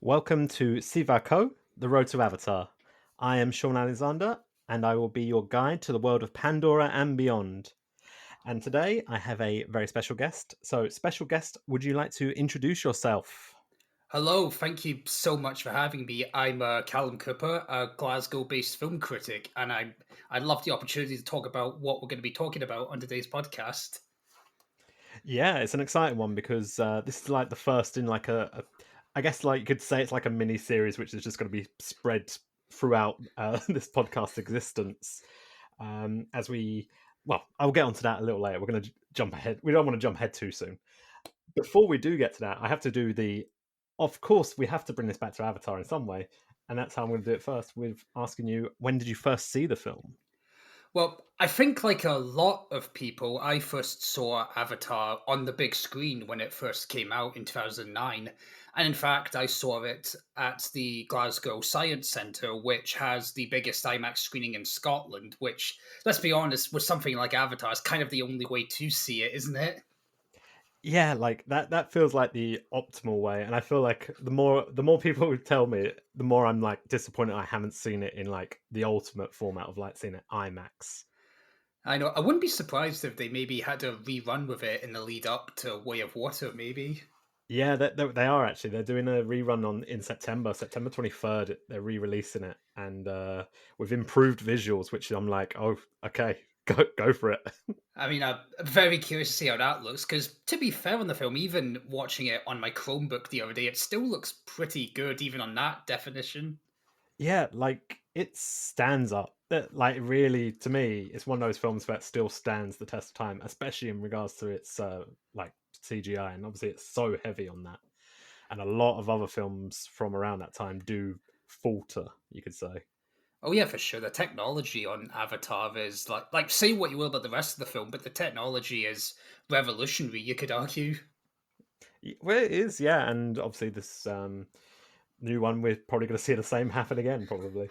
Welcome to Sivako, the road to Avatar. I am Shaun Alexander, and I will be your guide to the world of Pandora and beyond. And today I have a very special guest. So, special guest, would you like to introduce yourself? Hello, thank you so much for having me. I'm Callum Cooper, a Glasgow-based film critic, and I'd love the opportunity to talk about what we're going to be talking about on today's podcast. Yeah, it's an exciting one because this is like the first in I guess like you could say it's like a mini series which is just going to be spread throughout this podcast existence. As we, well, I'll get onto that a little later. We're going to jump ahead. We don't want to jump ahead too soon. Before we do get to that, I have to do the. Of course, we have to bring this back to Avatar in some way, and that's how I'm going to do it first. With asking you, when did you first see the film? Well, I think like a lot of people, I first saw Avatar on the big screen when it first came out in 2009. And in fact, I saw it at the Glasgow Science Centre, which has the biggest IMAX screening in Scotland, which, let's be honest, with something like Avatar, is kind of the only way to see it, isn't it? Yeah, like that feels like the optimal way, and I feel like the more people who tell me it, the more I'm like disappointed I haven't seen it in like the ultimate format of like seeing it IMAX. I know. I wouldn't be surprised if they maybe had a rerun with it in the lead up to Way of Water, maybe. Yeah, they are actually. They're doing a rerun on in September 23rd. They're re-releasing it, and with improved visuals, which I'm like, oh, okay, go for it. I mean, I'm very curious to see how that looks, because to be fair on the film, even watching it on my Chromebook the other day, it still looks pretty good, even on that definition. Yeah, like it stands up. Like really, to me, it's one of those films that still stands the test of time, especially in regards to its like CGI, and obviously it's so heavy on that. And a lot of other films from around that time do falter, you could say. Oh yeah, for sure. The technology on Avatar is like say what you will about the rest of the film, but the technology is revolutionary, you could argue. Well, it is, yeah, and obviously this new one, we're probably going to see the same happen again, probably.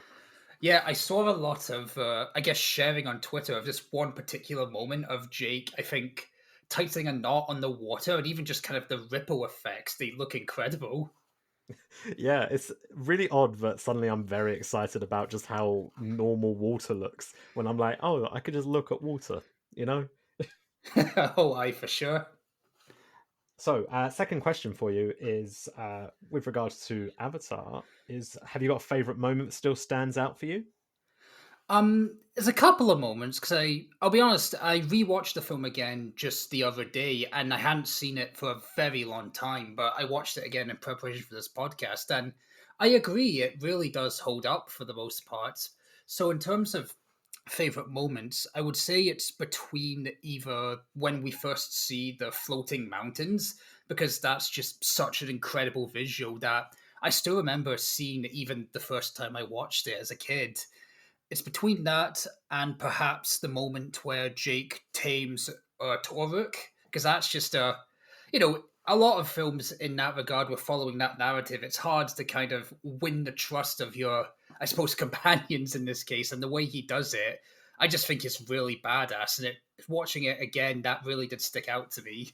Yeah, I saw a lot of, I guess, sharing on Twitter of this one particular moment of Jake, I think, tightening a knot on the water and even just kind of the ripple effects. They look incredible. Yeah, it's really odd that suddenly I'm very excited about just how normal water looks when I'm like, oh, I could just look at water, you know? Oh, I for sure. So, second question for you is with regards to Avatar, is have you got a favorite moment that still stands out for you? There's a couple of moments because I'll be honest, I rewatched the film again just the other day, and I hadn't seen it for a very long time. But I watched it again in preparation for this podcast, and I agree, it really does hold up for the most part. So, in terms of favorite moments, I would say it's between either when we first see the floating mountains, because that's just such an incredible visual that I still remember seeing even the first time I watched it as a kid. It's between that and perhaps the moment where Jake tames Toruk, because that's just a lot of films in that regard were following that narrative. It's hard to kind of win the trust of your, I suppose, companions in this case, and the way he does it, I just think it's really badass. And watching it again, that really did stick out to me.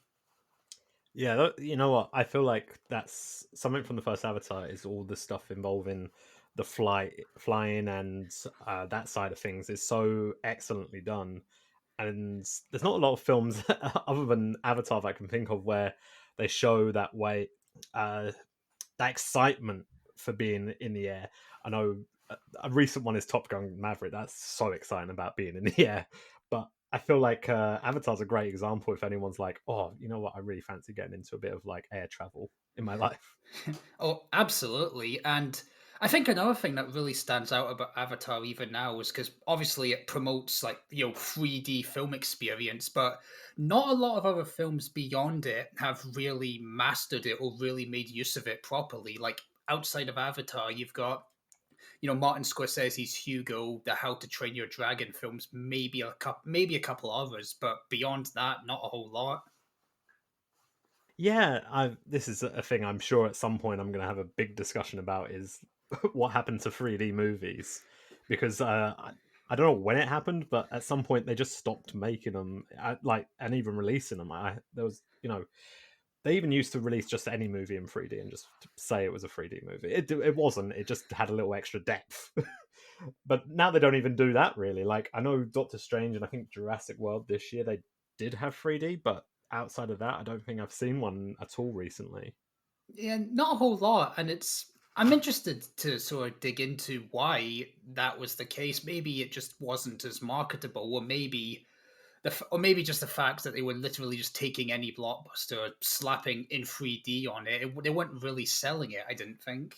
Yeah, you know what? I feel like that's something from the first Avatar is all the stuff involving the flying, and that side of things is so excellently done. And there's not a lot of films other than Avatar that I can think of where they show that way, uh, that excitement for being in the air. I know a recent one is Top Gun Maverick. That's so exciting about being in the air. But I feel like Avatar's a great example if anyone's like, oh, you know what, I really fancy getting into a bit of like air travel in my life. Oh, absolutely. And I think another thing that really stands out about Avatar even now is because obviously it promotes like, 3D film experience, but not a lot of other films beyond it have really mastered it or really made use of it properly. Like outside of Avatar, you've got, Martin Scorsese's Hugo, the How to Train Your Dragon films, maybe a couple others, but beyond that, not a whole lot. Yeah, this is a thing I'm sure at some point I'm going to have a big discussion about is what happened to 3D movies because I don't know when it happened, but at some point they just stopped making them, like and even releasing them. There was, They even used to release just any movie in 3D and just say it was a 3D movie. It wasn't. It just had a little extra depth. But now they don't even do that really. Like I know Doctor Strange and I think Jurassic World this year they did have 3D, but outside of that, I don't think I've seen one at all recently. Yeah, not a whole lot, and I'm interested to sort of dig into why that was the case. Maybe it just wasn't as marketable, or maybe or maybe just the fact that they were literally just taking any blockbuster, slapping in 3D on it. They weren't really selling it. I didn't think.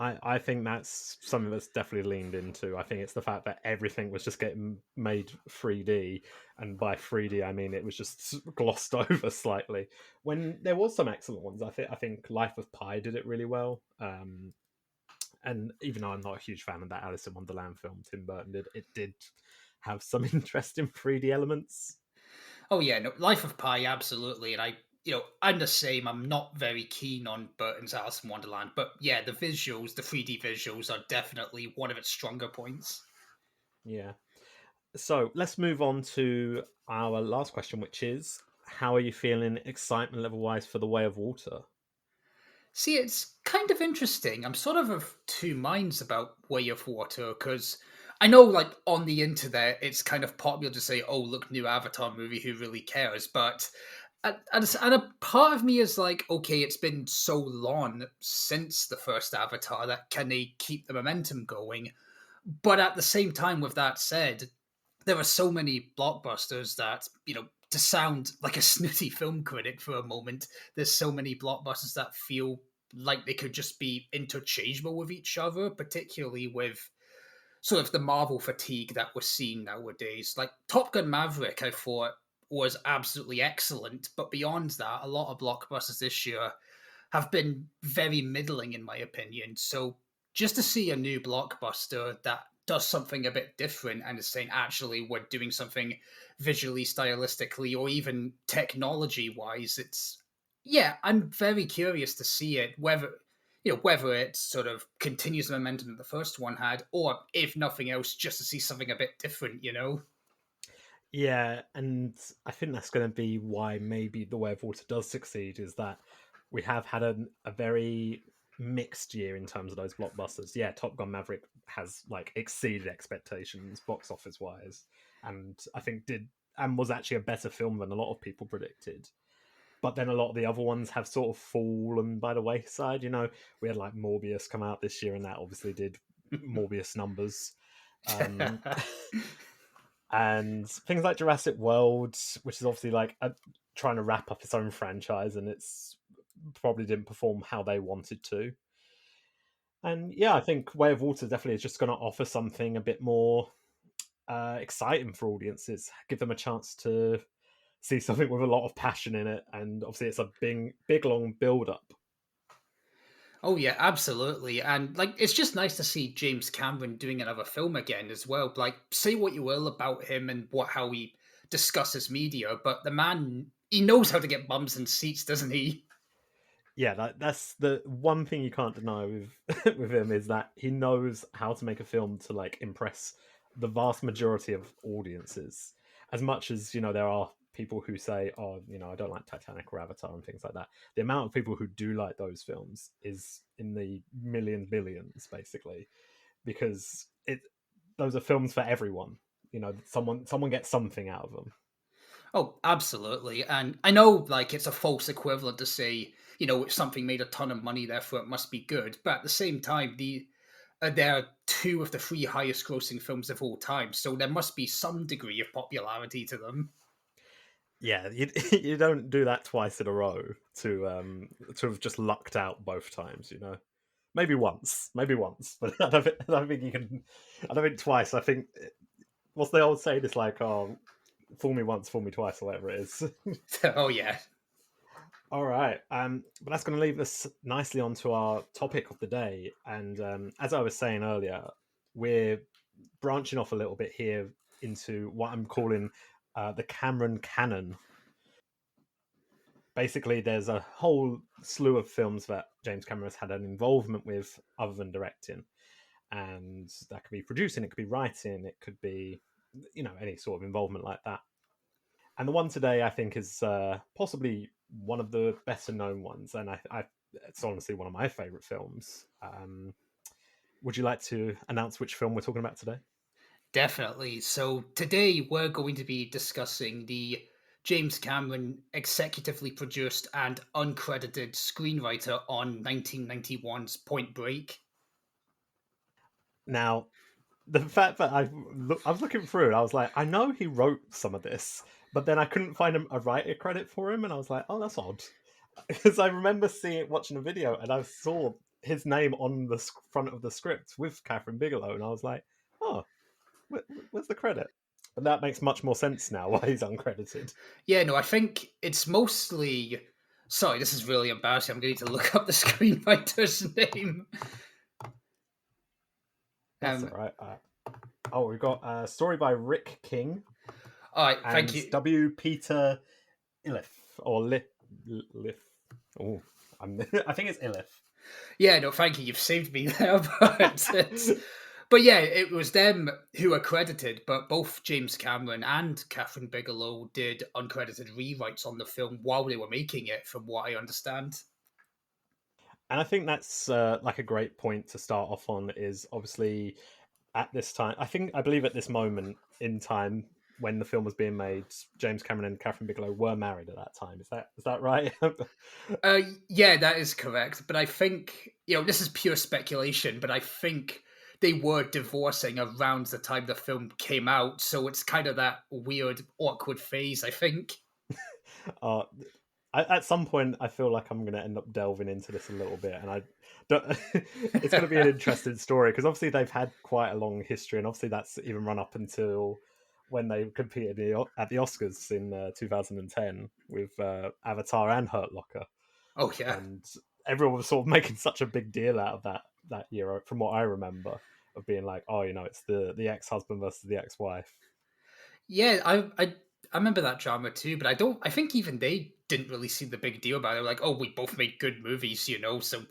I think that's something that's definitely leaned into. I think it's the fact that everything was just getting made 3D, and by 3D I mean it was just glossed over slightly. When there was some excellent ones, I think Life of Pi did it really well. And even though I'm not a huge fan of that Alice in Wonderland film Tim Burton did, it did have some interesting 3D elements. Oh yeah, no, Life of Pi, absolutely. And I'm the same. I'm not very keen on Burton's Alice in Wonderland, but yeah, the visuals, the 3D visuals, are definitely one of its stronger points. Yeah. So let's move on to our last question, which is how are you feeling excitement level wise for The Way of Water? See, it's kind of interesting. I'm sort of two minds about Way of Water because I know, like, on the internet, it's kind of popular to say, "Oh, look, new Avatar movie. Who really cares?" But and a part of me is like, okay, it's been so long since the first Avatar that can they keep the momentum going? But at the same time, with that said, there are so many blockbusters that, to sound like a snooty film critic for a moment, there's so many blockbusters that feel like they could just be interchangeable with each other, particularly with sort of the Marvel fatigue that we're seeing nowadays. Like Top Gun Maverick, I thought was absolutely excellent, but beyond that, a lot of blockbusters this year have been very middling, in my opinion. So just to see a new blockbuster that does something a bit different and is saying, actually, we're doing something visually, stylistically, or even technology wise, yeah, I'm very curious to see it, whether it sort of continues the momentum that the first one had, or if nothing else, just to see something a bit different. Yeah, and I think that's going to be why maybe The Way of Water does succeed is that we have had a very mixed year in terms of those blockbusters. Yeah, Top Gun Maverick has like exceeded expectations box office wise, and I think did and was actually a better film than a lot of people predicted. But then a lot of the other ones have sort of fallen by the wayside. We had like Morbius come out this year, and that obviously did Morbius numbers. Um, and things like Jurassic World, which is obviously like trying to wrap up its own franchise, and it's probably didn't perform how they wanted to. And yeah, I think Way of Water definitely is just going to offer something a bit more exciting for audiences, give them a chance to see something with a lot of passion in it, and obviously it's a big long build up. Oh yeah, absolutely. And like it's just nice to see James Cameron doing another film again as well. Like say what you will about him and how he discusses media, but the man, he knows how to get bums and seats, doesn't he? Yeah, that's the one thing you can't deny with with him is that he knows how to make a film to like impress the vast majority of audiences. As much as there are people who say, "Oh, I don't like Titanic or Avatar" and things like that. The amount of people who do like those films is in the millions, billions, basically, because it those are films for everyone. Someone gets something out of them. Oh, absolutely. And I know like it's a false equivalent to say, if something made a ton of money, therefore it must be good. But at the same time, there are two of the three highest grossing films of all time, so there must be some degree of popularity to them. Yeah, you, you don't do that twice in a row to have just lucked out both times. Maybe once, but I don't think you can. I don't think twice. I think what's the old saying? It's like, oh, fool me once, fool me twice, or whatever it is. Oh yeah. All right, but that's going to leave us nicely onto our topic of the day. And as I was saying earlier, we're branching off a little bit here into what I'm calling the Cameron Canon. Basically, there's a whole slew of films that James Cameron has had an involvement with other than directing. And that could be producing, it could be writing, it could be, any sort of involvement like that. And the one today, I think, is possibly one of the better known ones, and it's honestly one of my favorite films. Would you like to announce which film we're talking about today? Definitely. So today we're going to be discussing the James Cameron executively produced and uncredited screenwriter on 1991's Point Break. Now, the fact that I was looking through, and I was like, I know he wrote some of this, but then I couldn't find a writer credit for him, and I was like, oh, that's odd, because I remember watching a video, and I saw his name on the front of the script with Catherine Bigelow, and I was like, oh, where's the credit? But that makes much more sense now why he's uncredited. Yeah, no, I think it's mostly. Sorry, this is really embarrassing. I'm going to need to look up the screenwriter's name. That's Um, all right. We've got a story by Rick King all right, thank and you. W. Peter Iliff or Liff. Oh, I think it's Iliff. Yeah, no, thank you. You've saved me there, but yeah, it was them who are credited, but both James Cameron and Catherine Bigelow did uncredited rewrites on the film while they were making it, from what I understand. And I think that's like a great point to start off on. Is obviously at this time, I believe at this moment in time when the film was being made, James Cameron and Catherine Bigelow were married at that time. Is that right? Yeah, that is correct. But I think, this is pure speculation, but I think they were divorcing around the time the film came out. So it's kind of that weird, awkward phase, I think. uh, at some point, I feel like I'm going to end up delving into this a little bit, and I don't. It's going to be an interesting story because obviously they've had quite a long history, and obviously that's even run up until when they competed at the Oscars in 2010 with Avatar and Hurt Locker, Oh, yeah. and everyone was sort of making such a big deal out of that year, from what I remember, of being like, oh, it's the ex husband versus the ex wife. Yeah, I remember that drama too, but I think even they didn't really see the big deal about it. They were like, oh, we both made good movies, so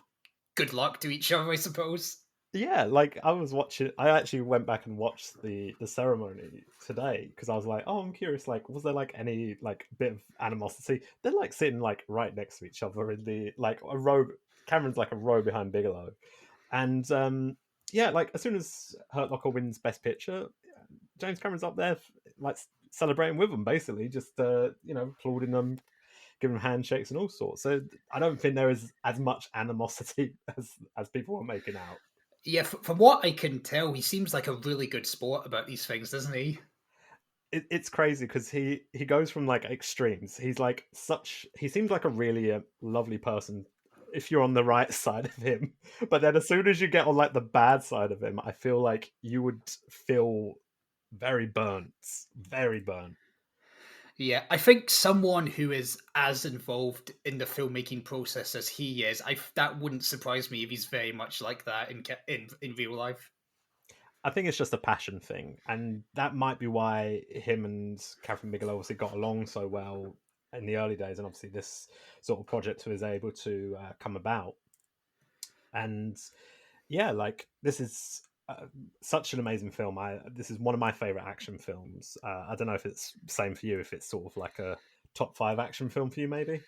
good luck to each other, I suppose. Yeah, like I was watching. I actually went back and watched the ceremony today because I was like, oh, I'm curious. Like, was there like any like bit of animosity? They're like sitting like right next to each other in the like a row. Cameron's like a row behind Bigelow, and yeah, like as soon as Hurt Locker wins Best Picture, James Cameron's up there like celebrating with them, basically, just applauding them, giving them handshakes and all sorts. So I don't think there is as much animosity as people are making out. Yeah, from what I can tell, he seems like a really good sport about these things, doesn't he? It's crazy because he goes from like extremes. He seems like a really lovely person if you're on the right side of him, but then as soon as you get on like the bad side of him, I feel like you would feel very burnt. Yeah, I think someone who is as involved in the filmmaking process as he is, that wouldn't surprise me if he's very much like that in real life. I think it's just a passion thing, and that might be why him and Catherine Bigelow obviously got along so well in the early days, and obviously this sort of project was able to come about. And yeah, like this is such an amazing film. This is one of my favorite action films. I don't know if it's same for you. If it's sort of like a top five action film for you, maybe.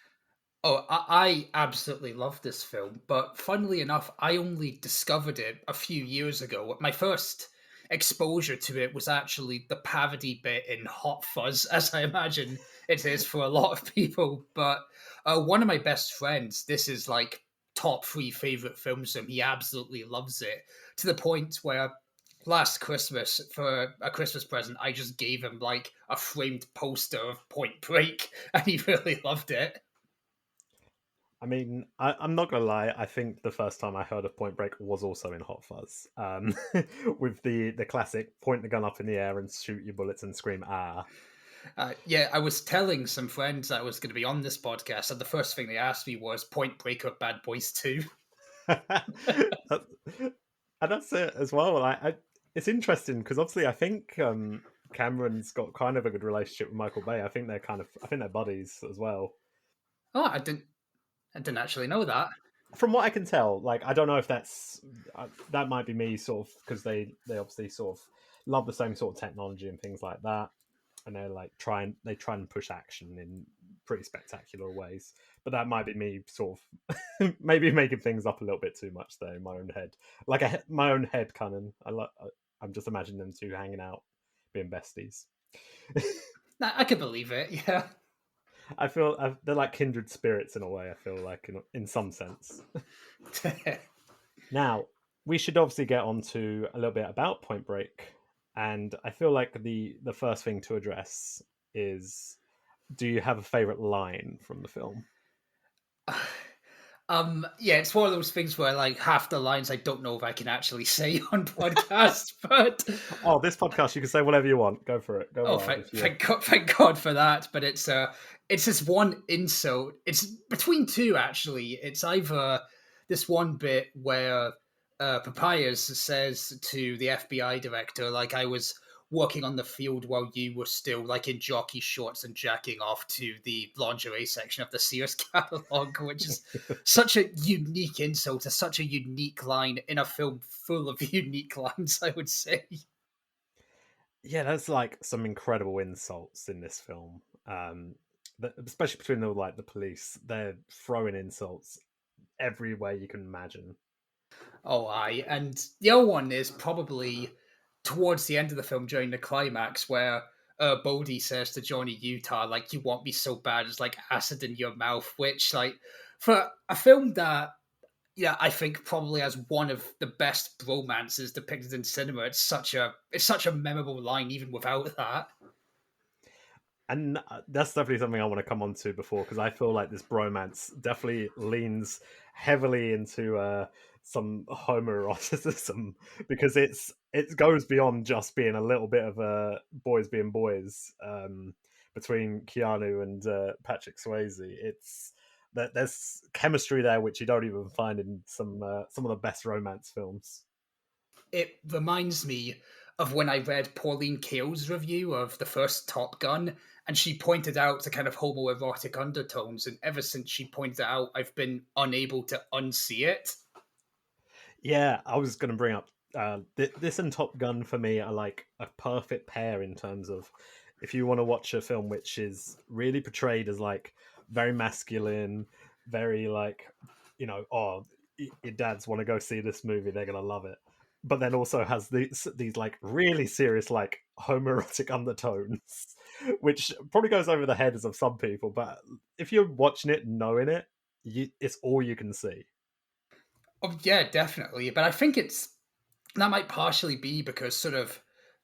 Oh, I absolutely love this film, but funnily enough, I only discovered it a few years ago. My first exposure to it was actually the parody bit in Hot Fuzz, as I imagine it is for a lot of people. But one of my best friends, this is like top three favorite films of him. He absolutely loves it to the point where last Christmas, for a Christmas present, I just gave him like a framed poster of Point Break, and he really loved it. I mean, I'm not gonna lie. I think the first time I heard of Point Break was also in Hot Fuzz, with the classic point the gun up in the air and shoot your bullets and scream ah. Yeah, I was telling some friends that I was going to be on this podcast, and the first thing they asked me was Point Break or Bad Boys 2. That- and that's it as well. It's interesting because obviously I think Cameron's got kind of a good relationship with Michael Bay. I think they're buddies as well. Oh, I didn't actually know that. From what I can tell, like I don't know if that might be me sort of because they obviously sort of love the same sort of technology and things like that, and they try and push action in pretty spectacular ways. But that might be me sort of maybe making things up a little bit too much there in my own head, like my own head canon. I'm just imagining them two hanging out, being besties. I could believe it. Yeah. I feel they're like kindred spirits in a way. I feel like in some sense. Now we should obviously get on to a little bit about Point Break, and I feel like the first thing to address is: do you have a favorite line from the film? Yeah, it's one of those things where like half the lines I don't know if I can actually say on podcast, but Oh, this podcast you can say whatever you want. Go for it. Go oh, wild if you. thank God for that. But it's this one insult. It's between two actually. It's either this one bit where Papayas says to the FBI director, like, I was working on the field while you were still like in jockey shorts and jacking off to the lingerie section of the Sears catalog, which is such a unique insult, to such a unique line in a film full of unique lines, I would say. Yeah, there's like some incredible insults in this film. Especially between the police, they're throwing insults everywhere you can imagine. Oh, aye. And the other one is probably towards the end of the film during the climax where Bodhi says to Johnny Utah, like, you want me so bad, it's like acid in your mouth, which, like, for a film that, yeah, I think probably has one of the best bromances depicted in cinema, it's such a memorable line even without that. And that's definitely something I want to come on to before, because I feel like this bromance definitely leans heavily into some homoeroticism, because it goes beyond just being a little bit of boys being boys, between Keanu and Patrick Swayze. It's that there's chemistry there which you don't even find in some of the best romance films. It reminds me of when I read Pauline Kael's review of the first Top Gun, and she pointed out the kind of homoerotic undertones, and ever since she pointed it out, I've been unable to unsee it. Yeah, I was going to bring up this and Top Gun for me are like a perfect pair in terms of if you want to watch a film which is really portrayed as like very masculine, very like, oh, your dads want to go see this movie, they're going to love it. But then also has these like really serious like homoerotic undertones, which probably goes over the heads of some people. But if you're watching it, knowing it, it's all you can see. Oh yeah, definitely. But I think it's that might partially be because sort of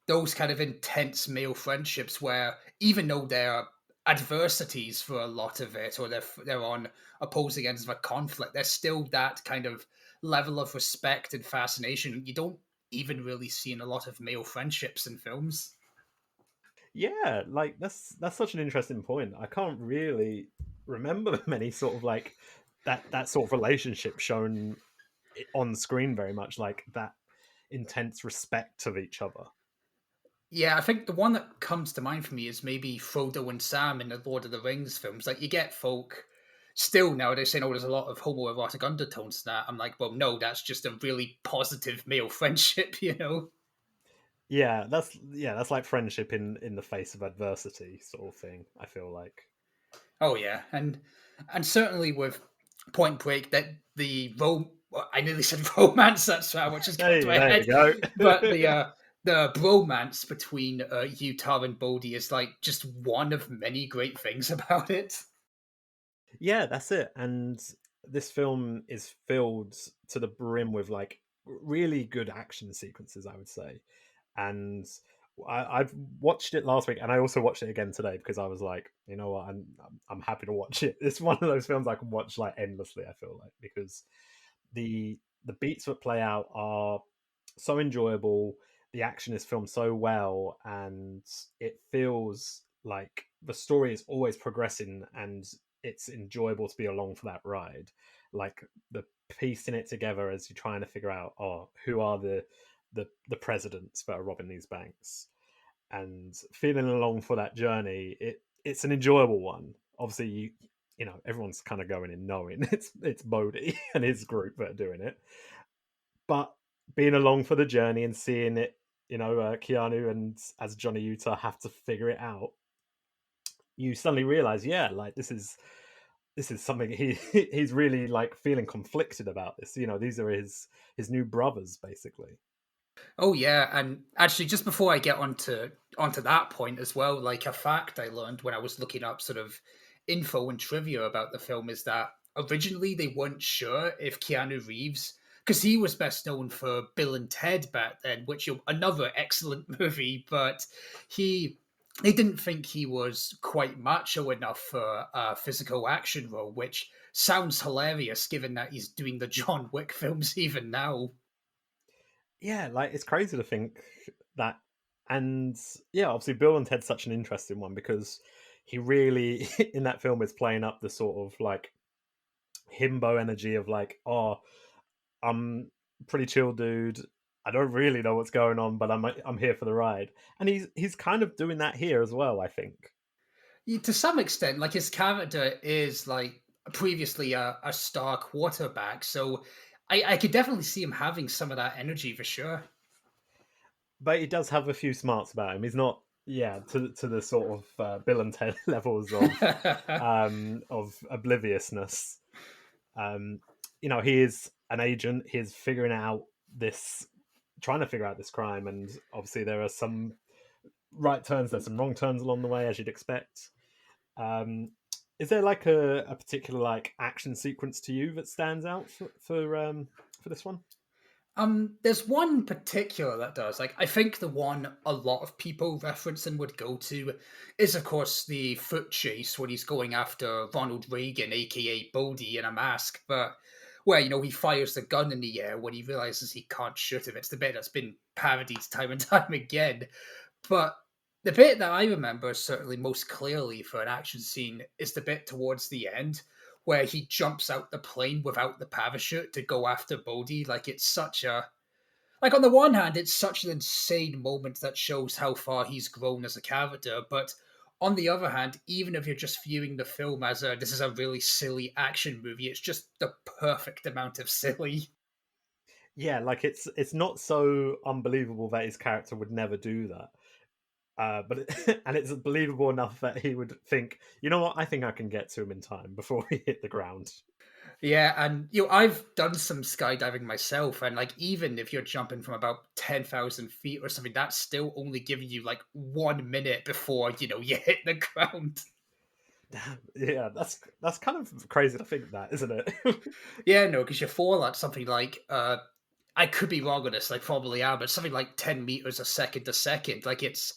those kind of intense male friendships where even though there are adversities for a lot of it or they're on opposing ends of a conflict, there's still that kind of level of respect and fascination you don't even really see in a lot of male friendships in films. Yeah, like that's such an interesting point. I can't really remember many sort of like that sort of relationship shown on screen very much, like that intense respect of each other. Yeah, I think the one that comes to mind for me is maybe Frodo and Sam in the Lord of the Rings films. Like, you get folk still nowadays saying, "Oh, there's a lot of homoerotic undertones to that." I'm like, well, no, that's just a really positive male friendship, you know. Yeah, that's like friendship in the face of adversity sort of thing, I feel like. Oh yeah, and certainly with Point Break, that I nearly said romance. That's what just got to Hey, my there head. you go. But the bromance between Utah and Bodhi is like just one of many great things about it. Yeah, that's it. And this film is filled to the brim with like really good action sequences, I would say. And I've watched it last week, and I also watched it again today because I was like, you know what, I'm happy to watch it. It's one of those films I can watch like endlessly. I feel like, because the beats that play out are so enjoyable. The action is filmed so well, and it feels like the story is always progressing, and it's enjoyable to be along for that ride. Like the piecing it together as you're trying to figure out, oh, who are the presidents that are robbing these banks, and feeling along for that journey. It's an enjoyable one. Obviously, everyone's kind of going in knowing it's Bodhi and his group that are doing it, but being along for the journey and seeing it, Keanu and as Johnny Utah have to figure it out. you suddenly realize, yeah, like this is something he's really like feeling conflicted about this. These are his new brothers, basically. Oh yeah, and actually, just before I get onto that point as well, like a fact I learned when I was looking up sort of info and trivia about the film is that originally they weren't sure if Keanu Reeves, because he was best known for Bill and Ted back then, which another excellent movie, but he they didn't think he was quite macho enough for a physical action role, which sounds hilarious given that he's doing the John Wick films even now. Yeah, like it's crazy to think that. And yeah, obviously Bill and Ted's such an interesting one because he really in that film is playing up the sort of like himbo energy of like, oh, I'm pretty chill dude. I don't really know what's going on, but I'm here for the ride. And he's kind of doing that here as well, I think. To some extent, like his character is like previously a star quarterback, so I could definitely see him having some of that energy for sure. But he does have a few smarts about him. He's not, yeah, to the sort of Bill and Ted levels of obliviousness. Um, he is an agent. He is figuring out this, trying to figure out this crime, and obviously there are some right turns, there's some wrong turns along the way, as you'd expect. Um, is there like a particular like action sequence to you that stands out for this one? There's one particular that does. Like, I think the one a lot of people reference and would go to is, of course, the foot chase when he's going after Ronald Reagan, aka Bodhi, in a mask. But where he fires the gun in the air when he realizes he can't shoot him. It's the bit that's been parodied time and time again. But the bit that I remember certainly most clearly for an action scene is the bit towards the end where he jumps out the plane without the parachute to go after Bodhi. Like it's such a like on the one hand, it's such an insane moment that shows how far he's grown as a character, but on the other hand, even if you're just viewing the film as a this is a really silly action movie, it's just the perfect amount of silly. Yeah, like it's not so unbelievable that his character would never do that. But and it's believable enough that he would think, you know what, I think I can get to him in time before he hit the ground. Yeah, and I've done some skydiving myself, and like even if you're jumping from about 10,000 feet or something, that's still only giving you like 1 minute before you hit the ground. Damn, yeah, that's kind of crazy to think that, isn't it? Yeah, no, because you fall at something like I could be wrong on this, I probably am, but something like 10 meters a second to second. Like it's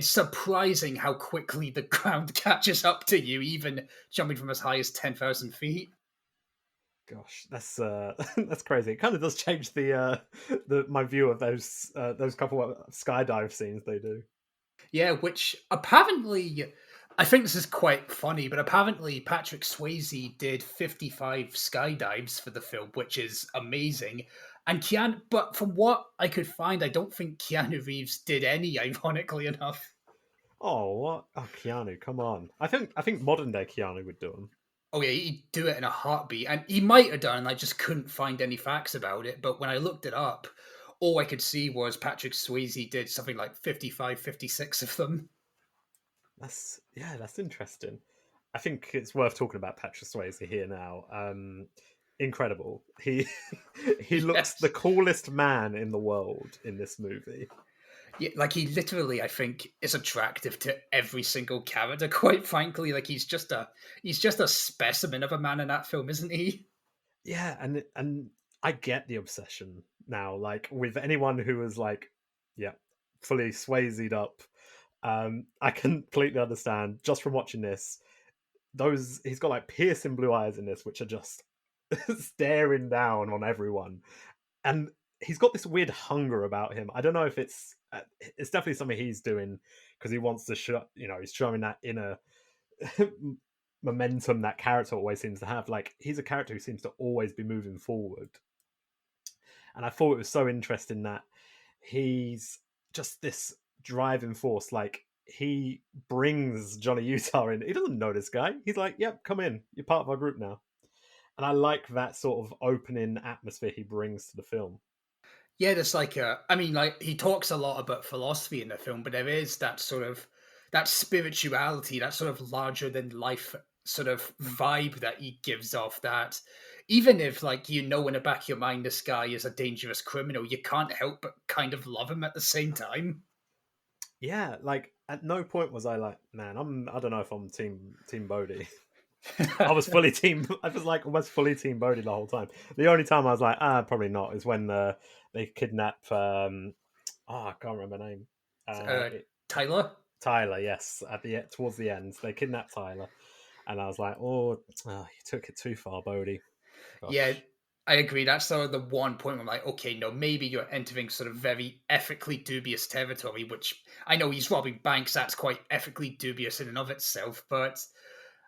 surprising how quickly the ground catches up to you, even jumping from as high as 10,000 feet. Gosh, that's that's crazy. It kind of does change the my view of those couple of skydive scenes they do. Yeah, which apparently, I think this is quite funny, but apparently Patrick Swayze did 55 skydives for the film, which is amazing. And but from what I could find, I don't think Keanu Reeves did any, ironically enough. Oh, what? Oh, Keanu, come on! I think modern day Keanu would do them. Oh yeah, he'd do it in a heartbeat, and he might have done. I just couldn't find any facts about it. But when I looked it up, all I could see was Patrick Swayze did something like 55, 56 of them. That's interesting. I think it's worth talking about Patrick Swayze here now. Incredible. He he looks the Yes. coolest man in the world in this movie. Yeah, like he literally, I think, is attractive to every single character. Quite frankly, like he's just a specimen of a man in that film, isn't he? Yeah, and I get the obsession now. Like with anyone who is like, yeah, fully Swayzed up. I completely understand just from watching this. Those he's got like piercing blue eyes in this, which are just staring down on everyone, and he's got this weird hunger about him. I don't know if it's definitely something he's doing because he wants to show. He's showing that inner momentum that character always seems to have. Like he's a character who seems to always be moving forward, and I thought it was so interesting that he's just this driving force. Like he brings Johnny Utah in. He doesn't know this guy. He's like, "Yep, come in. You're part of our group now." And I like that sort of opening atmosphere he brings to the film. Yeah, there's like I mean, like he talks a lot about philosophy in the film, but there is that sort of that spirituality, that sort of larger than life sort of vibe that he gives off, that even if, like, you know in the back of your mind this guy is a dangerous criminal, you can't help but kind of love him at the same time. Yeah, like at no point was I like, man, I don't know if I'm team Bodhi. I was fully team. I was like almost fully team Bodhi the whole time. The only time I was like, probably not, is when they kidnap. I can't remember the name. Uh, uh, it, Tyler? Tyler. Yes, towards the end, they kidnapped Tyler, and I was like, you took it too far, Bodhi. Yeah, Gosh. I agree. That's sort of the one point where I'm like, okay, no, maybe you're entering sort of very ethically dubious territory, which I know he's robbing banks. That's quite ethically dubious in and of itself. But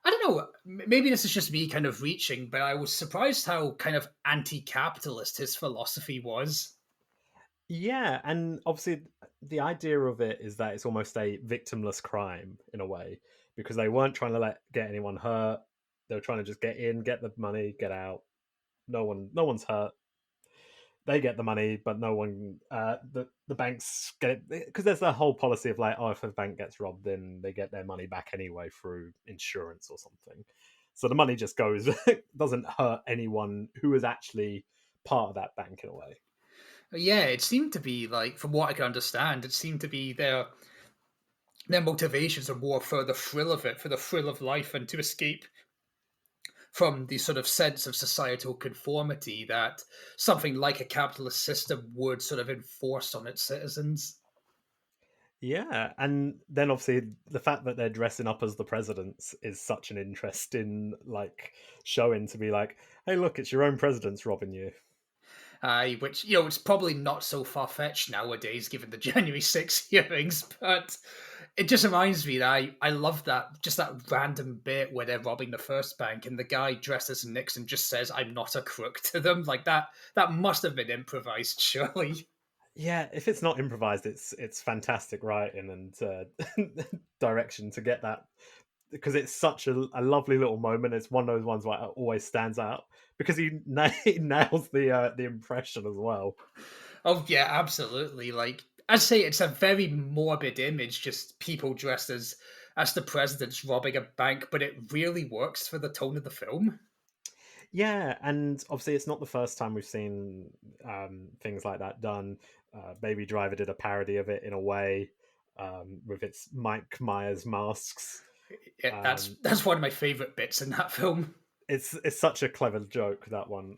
I don't know. Maybe this is just me kind of reaching, but I was surprised how kind of anti capitalist his philosophy was. Yeah, and obviously the idea of it is that it's almost a victimless crime in a way because they weren't trying to get anyone hurt. They were trying to just get in, get the money, get out. No one's hurt. They get the money, but no one. The banks get it because there's the whole policy of like, oh, if a bank gets robbed, then they get their money back anyway through insurance or something. So the money just goes, doesn't hurt anyone who is actually part of that bank in a way. Yeah, it seemed to be like, from what I can understand, it seemed to be their motivations are more for the thrill of it, for the thrill of life, and to escape from the sort of sense of societal conformity that something like a capitalist system would sort of enforce on its citizens. Yeah, and then obviously the fact that they're dressing up as the presidents is such an interesting like showing to be like, hey, look, it's your own presidents robbing you. Which, you know, it's probably not so far fetched nowadays given the January 6th hearings, but it just reminds me that I love that, just that random bit where they're robbing the first bank and the guy dressed as Nixon just says, I'm not a crook to them. Like that must have been improvised, surely. Yeah, if it's not improvised, it's fantastic writing and direction to get that because it's such a lovely little moment. It's one of those ones where it always stands out because he nails the impression as well. Oh yeah, absolutely. Like I'd say it's a very morbid image, just people dressed as the presidents robbing a bank, but it really works for the tone of the film. Yeah, and obviously it's not the first time we've seen things like that done. Baby Driver did a parody of it in a way with its Mike Myers masks. Yeah, Um, that's one of my favorite bits in that film. it's such a clever joke that one.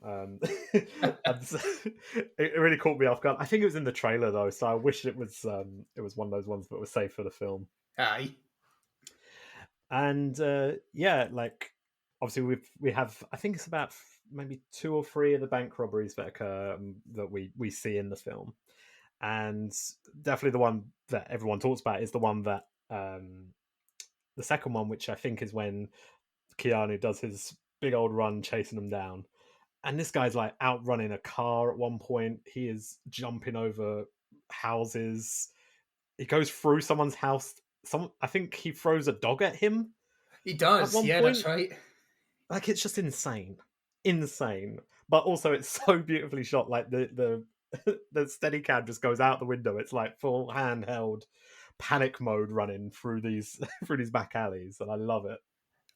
It really caught me off guard. I think it was in the trailer though, so I wish it was one of those ones that was safe for the film. Aye. And yeah, like obviously we have I think it's about maybe two or three of the bank robberies that occur that we see in the film, and definitely the one that everyone talks about is the one that the second one, which I think is when Keanu does his big old run chasing them down. And this guy's like outrunning a car at one point. He is jumping over houses. He goes through someone's house. I think he throws a dog at him He at does. one Yeah, that's point. right. Like it's just insane. But also it's so beautifully shot. Like the steady cam just goes out the window. It's like full handheld panic mode running through these through these back alleys, and I love it.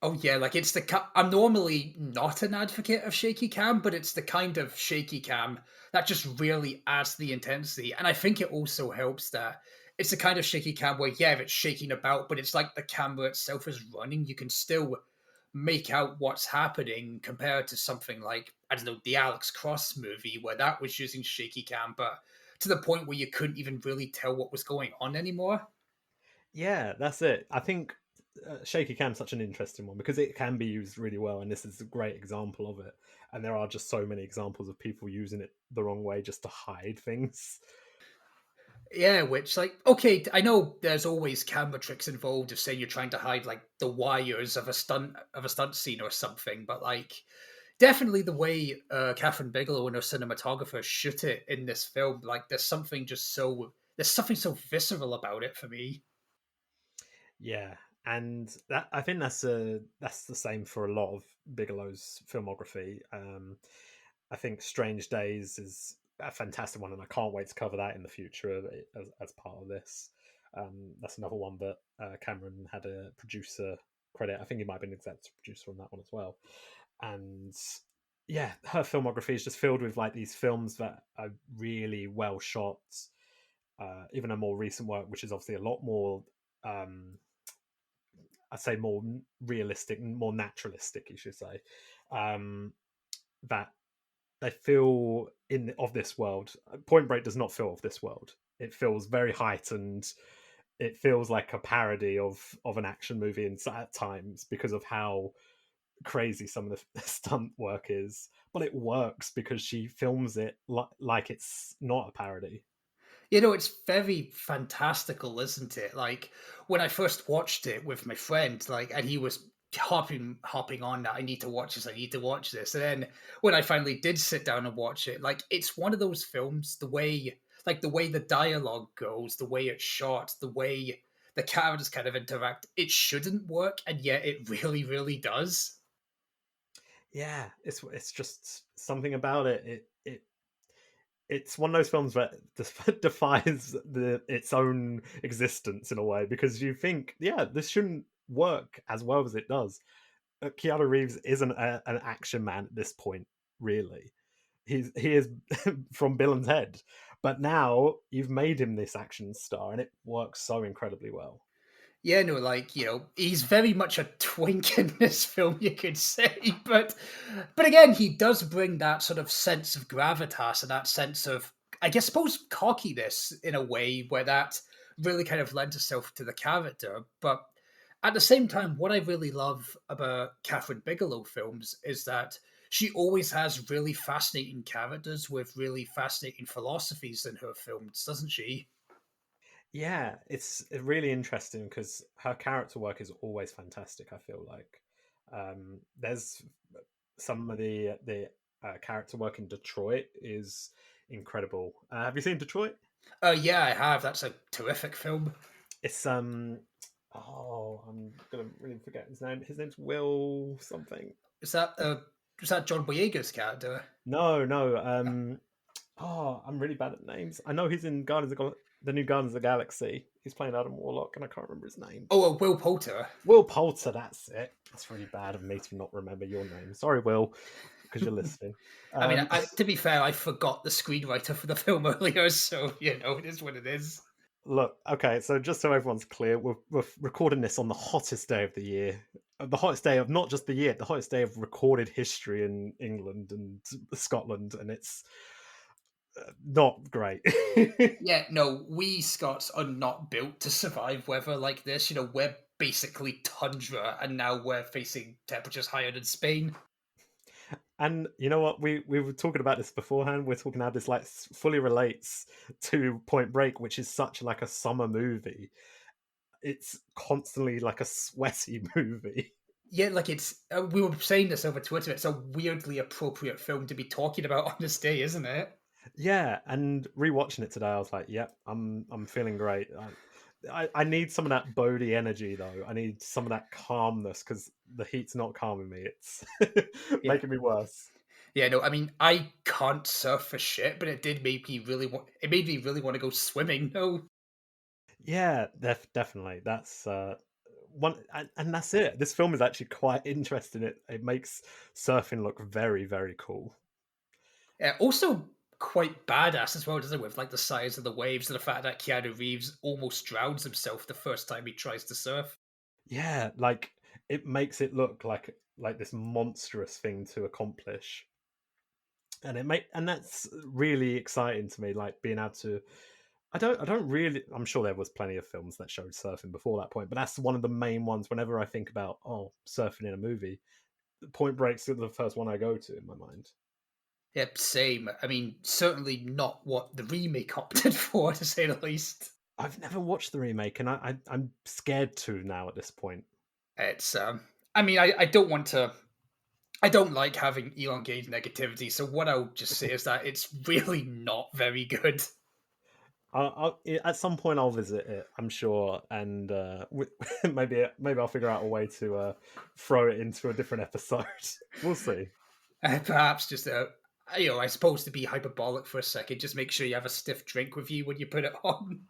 Oh yeah, like it's I'm normally not an advocate of shaky cam, but it's the kind of shaky cam that just really adds to the intensity. And I think it also helps that it's the kind of shaky cam where yeah, it's shaking about, but it's like the camera itself is running. You can still make out what's happening compared to something like, I don't know, the Alex Cross movie where that was using shaky cam, but to the point where you couldn't even really tell what was going on anymore. Yeah, that's it. I think shaky cam's such an interesting one because it can be used really well, and this is a great example of it. And there are just so many examples of people using it the wrong way just to hide things. Yeah, which like okay, I know there's always camera tricks involved of saying you're trying to hide like the wires of a stunt scene or something, but like definitely the way Catherine Bigelow and her cinematographer shoot it in this film, like there's something so visceral about it for me. Yeah, and that I think that's the same for a lot of Bigelow's filmography. I think Strange Days is a fantastic one, and I can't wait to cover that in the future as part of this. That's another one that Cameron had a producer credit. I think he might have been executive producer on that one as well. And yeah, her filmography is just filled with like these films that are really well shot. Even a more recent work, which is obviously a lot more, I'd say, more realistic, more naturalistic, you should say. That they feel in of this world. Point Break does not feel of this world. It feels very heightened. It feels like a parody of an action movie at times because of how crazy some of the stunt work is. But it works because she films it like it's not a parody. It's very fantastical, isn't it? Like when I first watched it with my friend, like, and he was hopping on that. I need to watch this. I need to watch this. And then when I finally did sit down and watch it, like, it's one of those films. The way the dialogue goes, the way it's shot, the way the characters kind of interact. It shouldn't work, and yet it really, really does. Yeah, it's just something about it. It's one of those films that defies its own existence in a way because you think, yeah, this shouldn't work as well as it does. Keanu Reeves isn't an action man at this point, really. He is from Bill and Ted, but now you've made him this action star, and it works so incredibly well. Yeah, no, like, he's very much a twink in this film, you could say, but again, he does bring that sort of sense of gravitas and that sense of, I guess, suppose cockiness in a way where that really kind of lends itself to the character. But at the same time, what I really love about Catherine Bigelow films is that she always has really fascinating characters with really fascinating philosophies in her films, doesn't she? Yeah, it's really interesting because her character work is always fantastic. I feel like there's some of the character work in Detroit is incredible. Have you seen Detroit? Yeah, I have. That's a terrific film. It's oh, I'm gonna really forget his name. His name's Will something. Is that is that John Boyega's character? No, no. Oh, I'm really bad at names. I know he's in the new Guardians of the Galaxy. He's playing Adam Warlock, and I can't remember his name. Oh, Will Poulter. Will Poulter, that's it. That's really bad of me to not remember your name. Sorry, Will, because you're listening. I mean, Um, to be fair, I forgot the screenwriter for the film earlier, so it is what it is. Look, okay, so just so everyone's clear, we're recording this on the hottest day of the year. The hottest day of not just the year, the hottest day of recorded history in England and Scotland, and it's not great. Yeah, no, we Scots are not built to survive weather like this. We're basically tundra, and now we're facing temperatures higher than Spain. And you know what? We were talking about this beforehand. We're talking how this like fully relates to Point Break, which is such like a summer movie. It's constantly like a sweaty movie. Yeah, like it's. We were saying this over Twitter. It's a weirdly appropriate film to be talking about on this day, isn't it? Yeah, and rewatching it today, I was like, "Yep, I'm feeling great." I need some of that Bodhi energy though. I need some of that calmness because the heat's not calming me. It's Yeah. making me worse. Yeah, no, I mean, I can't surf for shit, but it did make me really want. It made me really want to go swimming. No, Yeah, definitely. That's one, and that's it. This film is actually quite interesting. It makes surfing look very, very cool. yeah, also quite badass as well, doesn't it? With like the size of the waves and the fact that Keanu Reeves almost drowns himself the first time he tries to surf. Yeah, like it makes it look like this monstrous thing to accomplish, and that's really exciting to me. Like being able to, I don't really. I'm sure there was plenty of films that showed surfing before that point, but that's one of the main ones. Whenever I think about surfing in a movie, Point Break's the first one I go to in my mind. Yep, same. I mean, certainly not what the remake opted for, to say the least. I've never watched the remake, and I'm scared to now at this point. It's I mean, I don't want to. I don't like having elongated negativity, so what I'll just say is that it's really not very good. At some point I'll visit it, I'm sure, and maybe I'll figure out a way to throw it into a different episode. We'll see. Perhaps just I suppose to be hyperbolic for a second, just make sure you have a stiff drink with you when you put it on.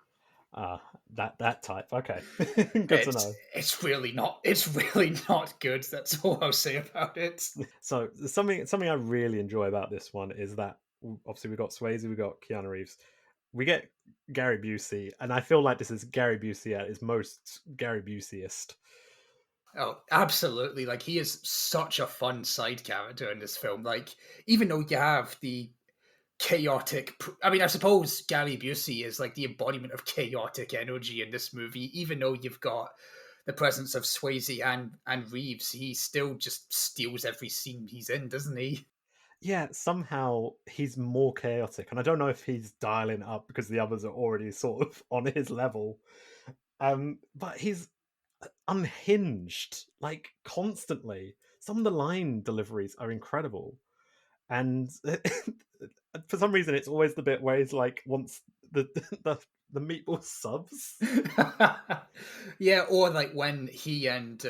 That type. Okay, good to It's know. it's really not good. That's all I'll say about it. So something I really enjoy about this one is that obviously we got Swayze, we got Keanu Reeves, we get Gary Busey, and I feel like this is Gary Busey at his most Gary Buseyist. Oh, absolutely. Like he is such a fun side character in this film. Like even though you have the I mean, I suppose Gary Busey is like the embodiment of chaotic energy in this movie. Even though you've got the presence of Swayze and Reeves, he still just steals every scene he's in, doesn't he? Yeah, somehow he's more chaotic, and I don't know if he's dialing up because the others are already sort of on his level. But he's unhinged, like constantly. Some of the line deliveries are incredible, and for some reason, it's always the bit where he's like wants the the meatball subs. Yeah, or like when he and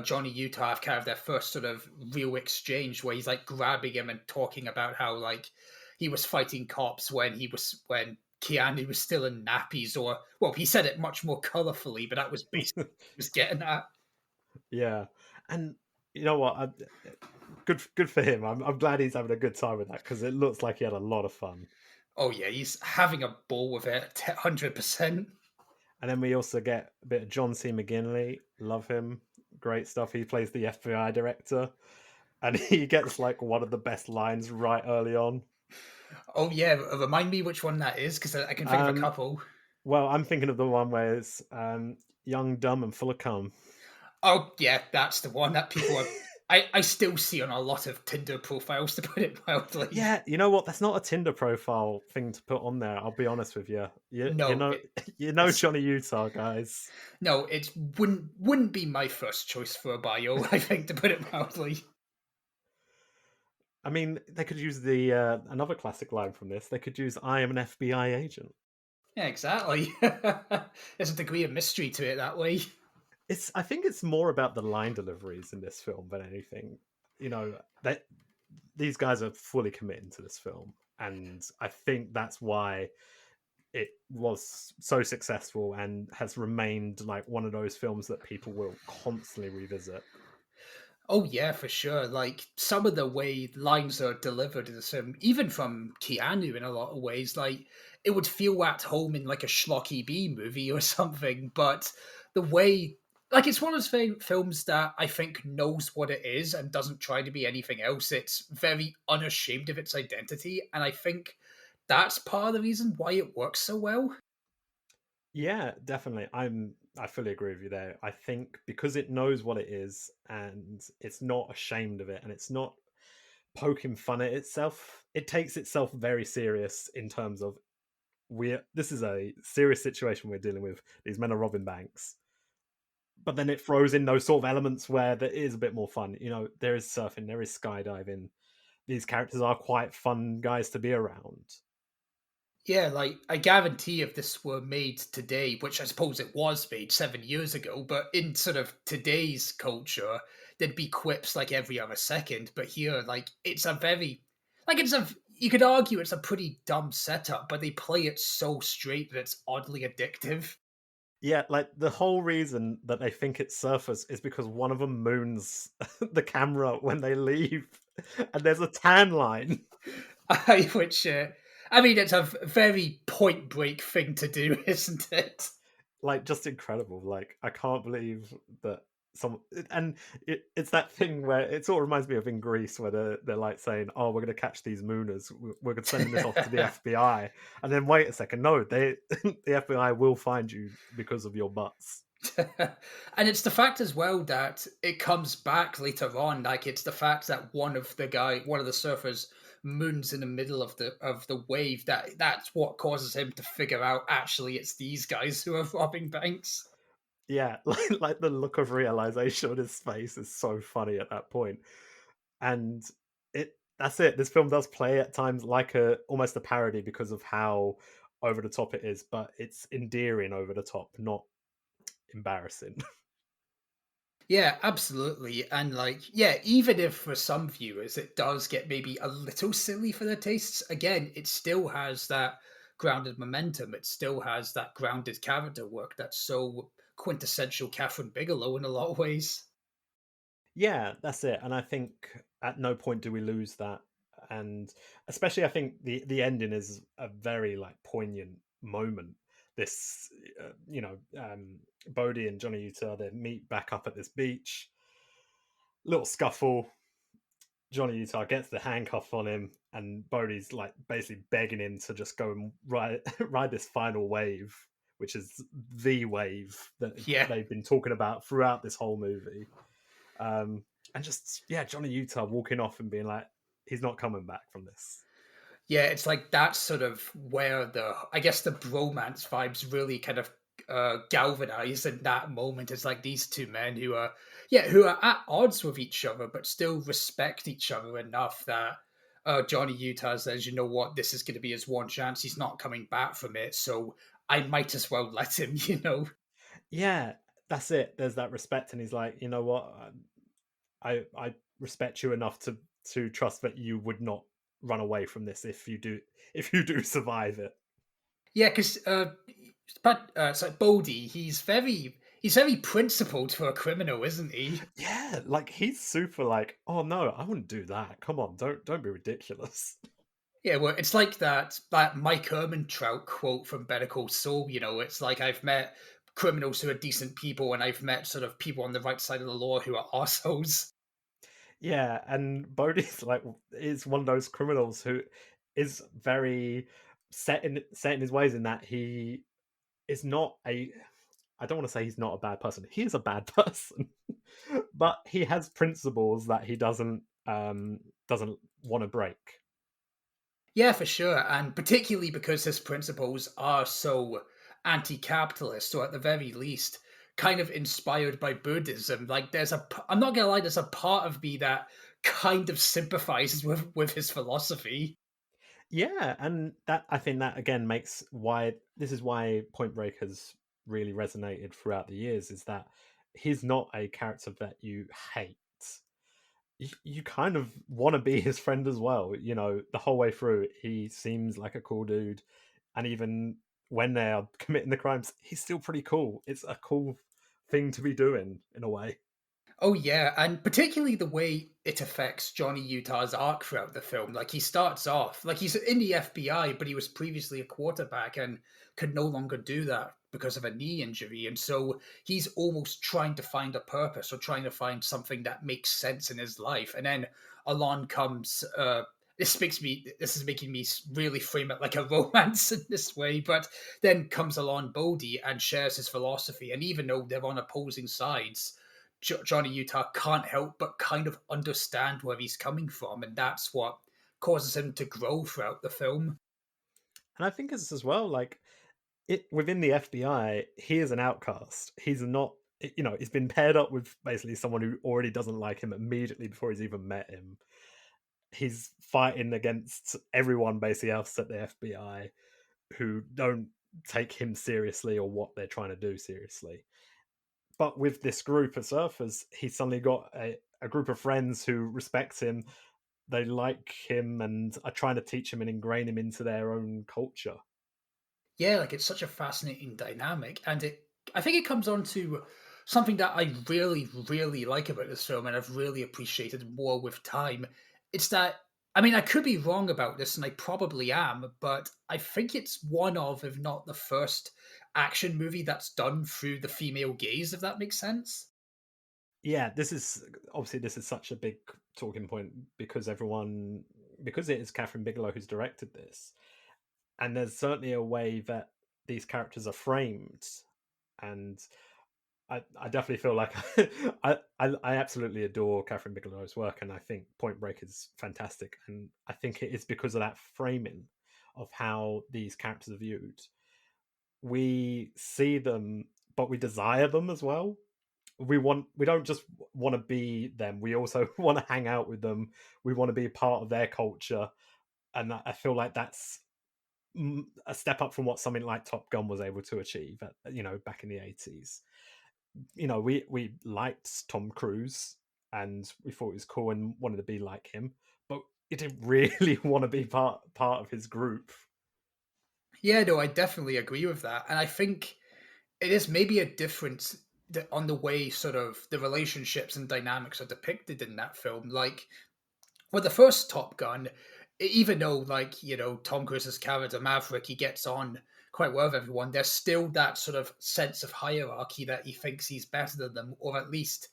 Johnny Utah have kind of their first sort of real exchange where he's like grabbing him and talking about how like he was fighting cops when Keanu was still in nappies, or well, he said it much more colourfully, but that was basically what he was getting at. Yeah, and you know what? Good for him. I'm glad he's having a good time with that because it looks like he had a lot of fun. Oh yeah, he's having a ball with it, 100%. And then we also get a bit of John C. McGinley. Love him. Great stuff. He plays the FBI director, and he gets like one of the best lines right early on. Oh yeah, remind me which one that is because I can think of a Um, couple. well, I'm thinking of the one where it's young, dumb, and full of cum. Oh yeah, that's the one that people are. I still see on a lot of Tinder profiles, to put it mildly. Yeah, you know what? That's not a Tinder profile thing to put on there. I'll be honest with you. You No, know, you know it's Johnny Utah, guys. no, it wouldn't be my first choice for a bio. I think, to put it mildly. I mean, they could use the another classic line from this. They could use "I am an FBI agent." Yeah, exactly. There's a degree of mystery to it that way. I think it's more about the line deliveries in this film than anything. You know, that these guys are fully committed to this film, and I think that's why it was so successful and has remained like one of those films that people will constantly revisit. Oh yeah, for sure. Like some of the way lines are delivered in this film, even from Keanu in a lot of ways, like it would feel at home in like a schlocky B movie or something. But the way, like, it's one of those films that I think knows what it is and doesn't try to be anything else. It's very unashamed of its identity, and I think that's part of the reason why it works so well. Yeah, definitely. I fully agree with you there. I think because it knows what it is and it's not ashamed of it and it's not poking fun at itself, it takes itself very serious in terms of we're this is a serious situation we're dealing with. These men are robbing banks. But then it throws in those sort of elements where there is a bit more fun. You know, there is surfing, there is skydiving. These characters are quite fun guys to be around. Yeah, like I guarantee if this were made today, which I suppose it was made 7 years ago, but in sort of today's culture, there'd be quips like every other second. But here, like it's a very, like it's a, you could argue it's a pretty dumb setup, but they play it so straight that it's oddly addictive. Yeah, like the whole reason that they think it's surfers is because one of them moons the camera when they leave, and there's a tan line. Which, I mean, it's a very point break thing to do, isn't it? Like just incredible. Like I can't believe that some and it's that thing where it sort of reminds me of in Greece where they're like saying, "Oh, we're going to catch these mooners. We're going to send this off to the FBI," and then wait a second, no, they the FBI will find you because of your butts. And it's the fact as well that it comes back later on. Like it's the fact that one of the surfers, moons in the middle of the wave. That's what causes him to figure out actually it's these guys who are robbing banks. Yeah, like the look of realization on his face is so funny at that point. And that's it. This film does play at times like a almost a parody because of how over the top it is, but it's endearing over the top, not embarrassing. Yeah, absolutely. And like, yeah, even if for some viewers it does get maybe a little silly for their tastes, again, it still has that grounded momentum. It still has that grounded character work that's so quintessential Catherine Bigelow in a lot of ways. Yeah, that's it. And I think at no point do we lose that. And especially, I think the ending is a very like poignant moment. This, Bodhi and Johnny Utah they meet back up at this beach. Little scuffle. Johnny Utah gets the handcuff on him, and Bodhi's like basically begging him to just go and ride ride this final wave, which is the wave that Yeah. they've been talking about throughout this whole movie. And just yeah, Johnny Utah walking off and being like, he's not coming back from this. Yeah, it's like that's sort of where I guess the bromance vibes really kind of galvanize in that moment. It's like these two men who are at odds with each other, but still respect each other enough that Johnny Utah says, you know what, this is going to be his one chance. He's not coming back from it, so I might as well let him. You know. Yeah, that's it. There's that respect, and he's like, you know what, I respect you enough to trust that you would not run away from this if you do survive it. Yeah, because but so Bodhi, he's very principled for a criminal, isn't he? Yeah, like he's super like, oh no, I wouldn't do that. Come on, don't be ridiculous. Yeah, well, it's like that Mike Ehrmantraut quote from Better Call Saul. You know, it's like I've met criminals who are decent people, and I've met sort of people on the right side of the law who are assholes. Yeah, and Bodhi's like is one of those criminals who is very set in his ways in that he is not a I don't want to say he's not a bad person. He is a bad person. But he has principles that he doesn't want to break. Yeah, for sure, and particularly because his principles are so anti-capitalist, or at the very least, kind of inspired by Buddhism. Like, I'm not gonna lie, there's a part of me that kind of sympathizes with his philosophy. Yeah, and that I think that again makes why this is why Point Break has really resonated throughout the years is that he's not a character that you hate. You kind of want to be his friend as well. You know, the whole way through, he seems like a cool dude, and even when they are committing the crimes, he's still pretty cool. It's a cool thing to be doing in a way. Oh yeah, and particularly the way it affects Johnny Utah's arc throughout the film. Like he starts off like he's in the FBI, but he was previously a quarterback and could no longer do that because of a knee injury. And so he's almost trying to find a purpose or trying to find something that makes sense in his life. And then along comes this is making me really frame it like a romance in this way, but then comes along Bodhi and shares his philosophy. And even though they're on opposing sides, Johnny Utah can't help but kind of understand where he's coming from, and that's what causes him to grow throughout the film. And I think it's as well like it within the FBI, he is an outcast. He's not, he's been paired up with basically someone who already doesn't like him immediately before he's even met him. He's fighting against everyone basically else at the FBI who don't take him seriously or what they're trying to do seriously. But with this group of surfers, he's suddenly got a group of friends who respect him. They like him and are trying to teach him and ingrain him into their own culture. Yeah, like it's such a fascinating dynamic, and I think it comes on to something that I really like about this film, and I've really appreciated more with time. It's that I mean, I could be wrong about this, and I probably am, but I think it's one of, if not the first, action movie that's done through the female gaze, if that makes sense. Yeah, this is such a big talking point because it is Catherine Bigelow who's directed this, and there's certainly a way that these characters are framed, and I definitely feel like I absolutely adore Catherine Bigelow's work, and I think Point Break is fantastic, and I think it is because of that framing of how these characters are viewed. We see them, but we desire them as well. We don't just want to be them. We also want to hang out with them. We want to be a part of their culture, and I feel like that's a step up from what something like Top Gun was able to achieve. Back in the 80s. We liked Tom Cruise and we thought he was cool and wanted to be like him, but we didn't really want to be part of his group. Yeah, no, I definitely agree with that. And I think it is maybe a difference on the way sort of the relationships and dynamics are depicted in that film. Like with the first Top Gun, even though like Tom Cruise's character Maverick, he gets on quite well with everyone. There's still that sort of sense of hierarchy that he thinks he's better than them, or at least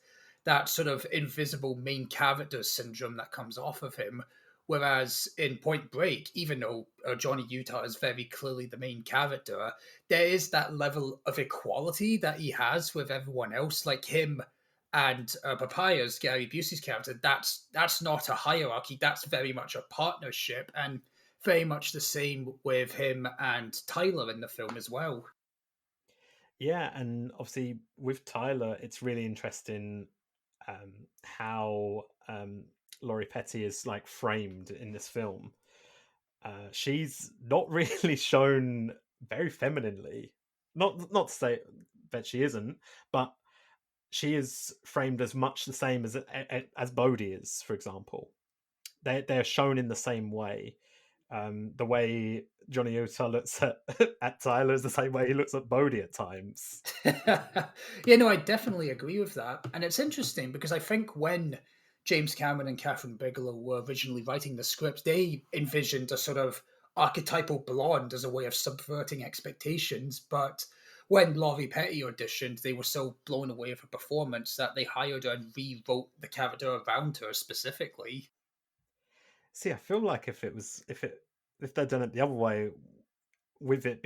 that sort of invisible main character syndrome that comes off of him. Whereas in Point Break, even though Johnny Utah is very clearly the main character, there is that level of equality that he has with everyone else, like him and Papayas, Gary Busey's character. That's not a hierarchy. That's very much a partnership, and very much the same with him and Tyler in the film as well. Yeah, and obviously with Tyler, it's really interesting how Laurie Petty is like framed in this film. She's not really shown very femininely. Not to say that she isn't, but she is framed as much the same as Bodhi is, for example. They're shown in the same way. The way Johnny Utah looks at Tyler is the same way he looks at Bodhi at times. Yeah, no, I definitely agree with that. And it's interesting because I think when James Cameron and Catherine Bigelow were originally writing the script, they envisioned a sort of archetypal blonde as a way of subverting expectations. But when Laurie Petty auditioned, they were so blown away with her performance that they hired her and rewrote the character around her specifically. See, I feel like if they'd done it the other way, with it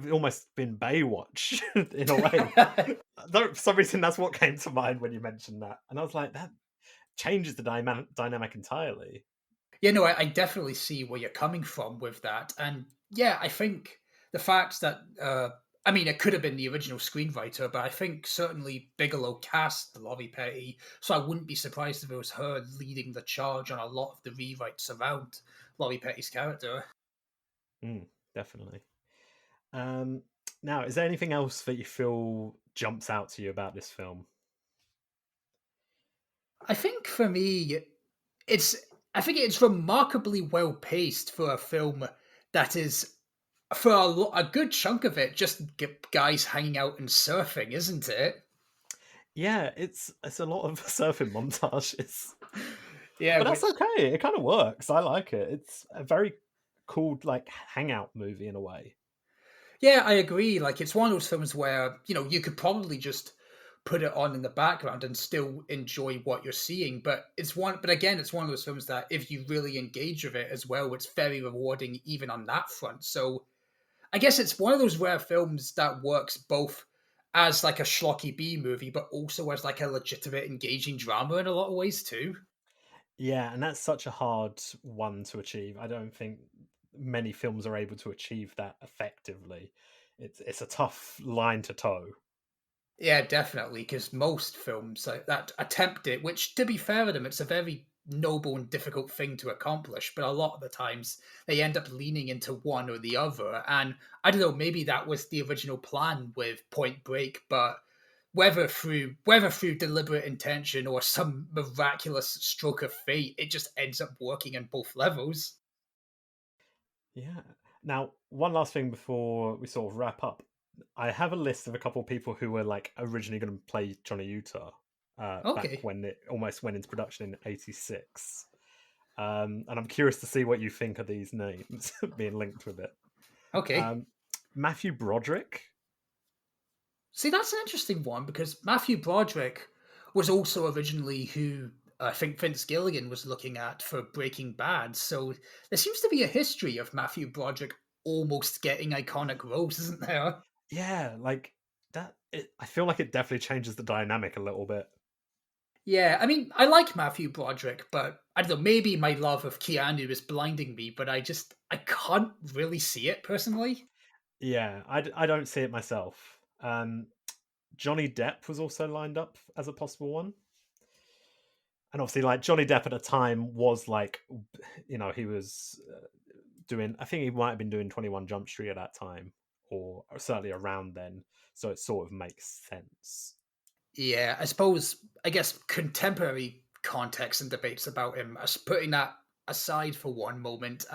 almost been Baywatch in a way. For some reason, that's what came to mind when you mentioned that, and I was like, that changes the dynamic entirely. Yeah, no, I definitely see where you're coming from with that. And yeah, I think the fact that, I mean, it could have been the original screenwriter, but I think certainly Bigelow cast Laurie Petty, so I wouldn't be surprised if it was her leading the charge on a lot of the rewrites around Laurie Petty's character. Mm, definitely. Um, Now, is there anything else that you feel jumps out to you about this film? I think for me, it's I think it's remarkably well paced for a film that is for a good chunk of it just guys hanging out and surfing, isn't it? Yeah, it's a lot of surfing montages, Yeah, but that's which okay. It kind of works. I like it. It's a very cool like hangout movie in a way. yeah, I agree. Like it's one of those films where, you could probably just put it on in the background and still enjoy what you're seeing. But again, it's one of those films that if you really engage with it as well, it's very rewarding even on that front. So I guess it's one of those rare films that works both as like a schlocky B movie, but also as like a legitimate engaging drama in a lot of ways too. Yeah, and that's such a hard one to achieve. I don't think many films are able to achieve that effectively. It's a tough line to toe. Yeah, definitely, because most films that attempt it, which to be fair to them, it's a very noble and difficult thing to accomplish, but a lot of the times they end up leaning into one or the other. And I don't know, maybe that was the original plan with Point Break, but whether through deliberate intention or some miraculous stroke of fate, it just ends up working on both levels. Yeah. Now, one last thing before we sort of wrap up. I have a list of a couple of people who were like originally going to play Johnny Utah back Okay. when it almost went into production in '86. And I'm curious to see what you think of these names being linked with it. Okay. Um, Matthew Broderick. See, that's an interesting one because Matthew Broderick was also originally who I think Vince Gilligan was looking at for Breaking Bad. So there seems to be a history of Matthew Broderick almost getting iconic roles, isn't there? Yeah, like I feel like it definitely changes the dynamic a little bit. Yeah, I mean, I like Matthew Broderick, but I don't know, maybe my love of Keanu is blinding me, but I can't really see it personally. Yeah, I don't see it myself. Johnny Depp was also lined up as a possible one. And obviously, like Johnny Depp at the time was like, he was doing. I think he might have been doing 21 Jump Street at that time, or certainly around then. So it sort of makes sense. Yeah, I guess contemporary context and debates about him, putting that aside for one moment,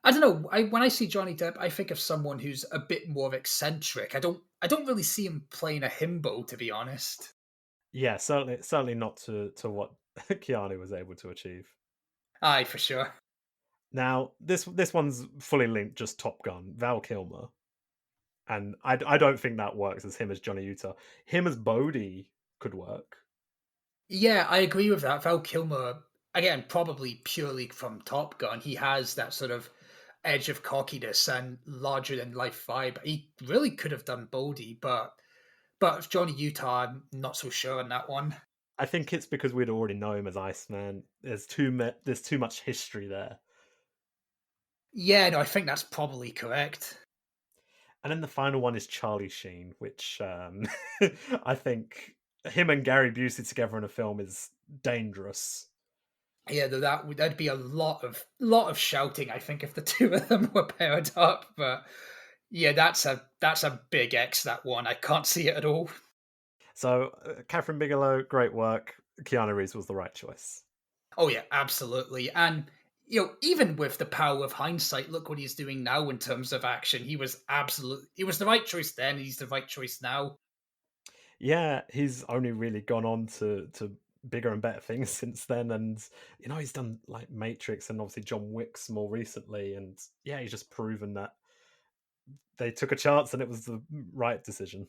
I don't know. When I see Johnny Depp, I think of someone who's a bit more eccentric. I don't really see him playing a himbo, to be honest. Yeah, certainly not to what Keanu was able to achieve. Aye, for sure. Now, this one's fully linked, just Top Gun, Val Kilmer, and I don't think that works as him as Johnny Utah. Him as Bodhi could work. Yeah, I agree with that. Val Kilmer, again, probably purely from Top Gun, he has that sort of edge of cockiness and larger than life vibe. He really could have done Bodhi, but Johnny Utah, I'm not so sure on that one. I think it's because we'd already know him as Iceman. There's too much history there. Yeah, no, I think that's probably correct. And then the final one is Charlie Sheen, which I think him and Gary Busey together in a film is dangerous. Yeah, though that'd be a lot of shouting, I think, if the two of them were paired up. But yeah, that's a big X, that one. I can't see it at all. So, Catherine Bigelow, great work. Keanu Reeves was the right choice. Oh yeah, absolutely. And even with the power of hindsight, look what he's doing now in terms of action. He was the right choice then, and he's the right choice now. Yeah, he's only really gone on to bigger and better things since then, and he's done like Matrix and obviously John Wick's more recently, and yeah, he's just proven that they took a chance and it was the right decision.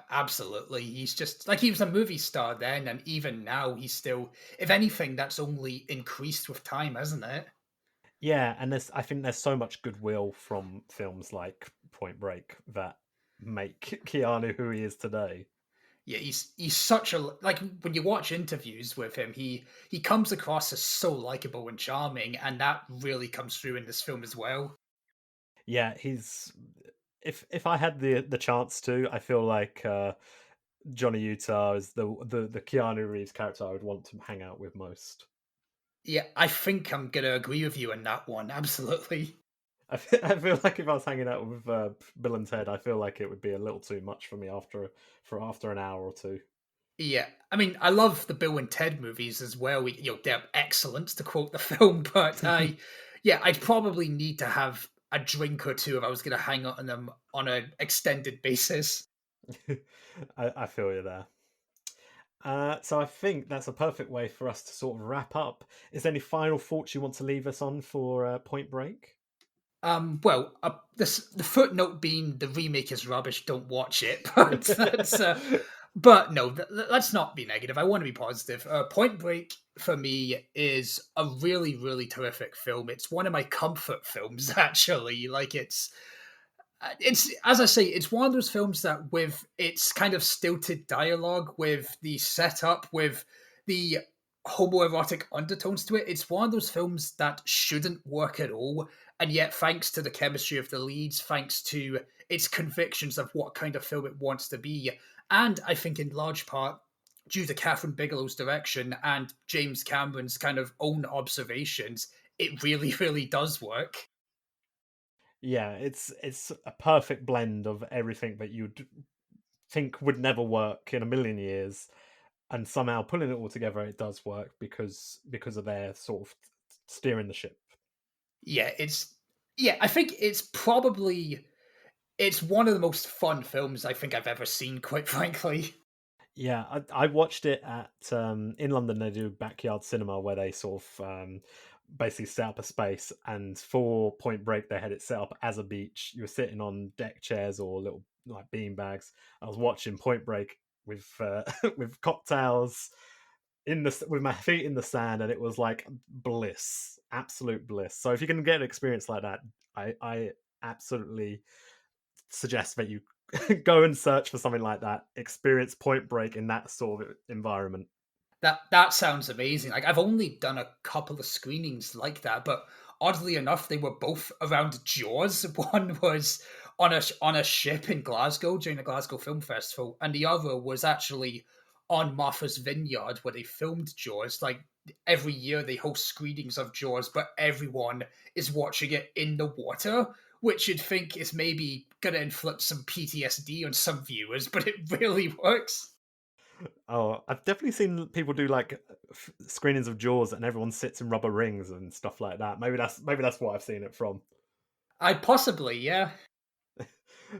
Absolutely. He's just like he was a movie star then, and even now he's still, if anything, that's only increased with time, hasn't it? Yeah, and I think there's so much goodwill from films like Point Break that make Keanu who he is today. Yeah, he's such a, like, when you watch interviews with him, he comes across as so likable and charming, and that really comes through in this film as well. Yeah, he's if I had the chance to, I feel like Johnny Utah is the Keanu Reeves character I would want to hang out with most. Yeah, I think I'm gonna agree with you on that one. Absolutely. I feel like if I was hanging out with Bill and Ted, I feel like it would be a little too much for me after an hour or two. Yeah, I mean, I love the Bill and Ted movies as well. They're excellent, to quote the film. But yeah, I'd probably need to have a drink or two if I was going to hang out on them on an extended basis. I feel you there. So I think that's a perfect way for us to sort of wrap up. Is there any final thoughts you want to leave us on for Point Break? Well, the footnote being the remake is rubbish. Don't watch it. But that's but no, let's not be negative. I want to be positive. Point Break for me is a really, really terrific film. It's one of my comfort films, actually. Like it's, as I say, it's one of those films that, with its kind of stilted dialogue, with the setup, with the homoerotic undertones to it, it's one of those films that shouldn't work at all. And yet, thanks to the chemistry of the leads, thanks to its convictions of what kind of film it wants to be, and I think in large part due to Catherine Bigelow's direction and James Cameron's kind of own observations, it really, really does work. Yeah, it's a perfect blend of everything that you'd think would never work in a million years, and somehow pulling it all together, it does work because of their sort of steering the ship. Yeah, I think it's one of the most fun films I think I've ever seen, quite frankly. Yeah, I watched it at in London. They do backyard cinema where they sort of basically set up a space, and for Point Break, they had it set up as a beach. You were sitting on deck chairs or little like bean bags. I was watching Point Break with with cocktails with my feet in the sand, and it was like bliss, absolute bliss. So if you can get an experience like that, I absolutely suggest that you go and search for something like that. Experience Point Break in that sort of environment. That sounds amazing. Like, I've only done a couple of screenings like that, but oddly enough, they were both around Jaws. One was on a ship in Glasgow during the Glasgow Film Festival, and the other was actually on Martha's Vineyard where they filmed Jaws. Like, every year they host screenings of Jaws, but everyone is watching it in the water, which you'd think is maybe gonna inflict some PTSD on some viewers, but it really works. Oh, I've definitely seen people do like screenings of Jaws, and everyone sits in rubber rings and stuff like that. Maybe that's what I've seen it from. I possibly, yeah.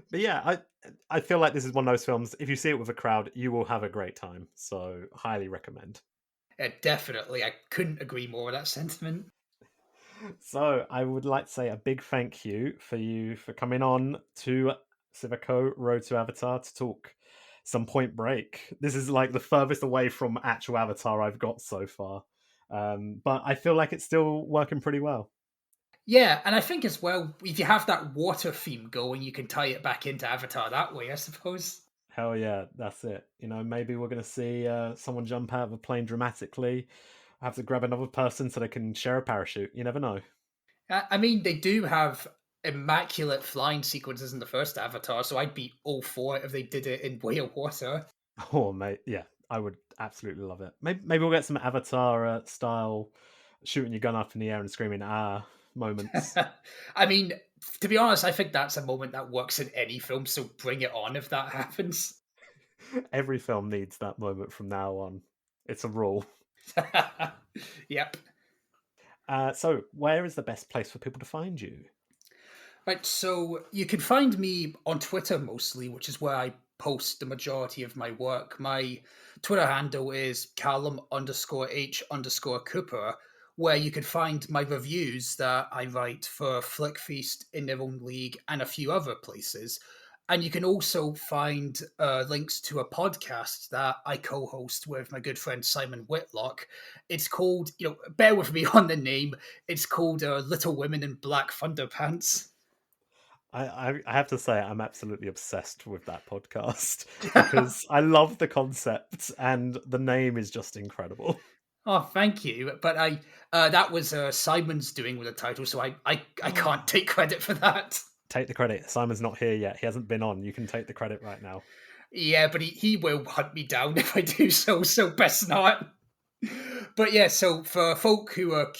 But yeah, I feel like this is one of those films. If you see it with a crowd, you will have a great time. So highly recommend. Definitely. I couldn't agree more with that sentiment. So I would like to say a big thank you for coming on to Sivako Road to Avatar to talk some Point Break. This is like the furthest away from actual Avatar I've got so far. But I feel like it's still working pretty well. Yeah, and I think as well, if you have that water theme going, you can tie it back into Avatar that way, I suppose. Hell yeah, that's it. Maybe we're going to see someone jump out of a plane dramatically, have to grab another person so they can share a parachute. You never know. I mean, they do have immaculate flying sequences in the first Avatar, so I'd be all for it if they did it in way of water. Oh, mate, yeah, I would absolutely love it. Maybe we'll get some Avatar style shooting your gun up in the air and screaming "ah" moments. I mean, to be honest, I think that's a moment that works in any film, so bring it on if that happens. Every film needs that moment from now on. It's a rule. Yep. So, where is the best place for people to find you? Right, so you can find me on Twitter mostly, which is where I post the majority of my work. My Twitter handle is Callum underscore H underscore Cooper, where you can find my reviews that I write for Flick Feast, In Their Own League, and a few other places. And you can also find links to a podcast that I co host with my good friend Simon Whitlock. It's called, bear with me on the name, it's called Little Women in Black Thunderpants. I have to say I'm absolutely obsessed with that podcast because I love the concept and the name is just incredible. Oh, thank you. But I that was Simon's doing with the title, so I can't take credit for that. Take the credit. Simon's not here yet. He hasn't been on. You can take the credit right now. Yeah, but he will hunt me down if I do so. So best not. But yeah, so for folk who are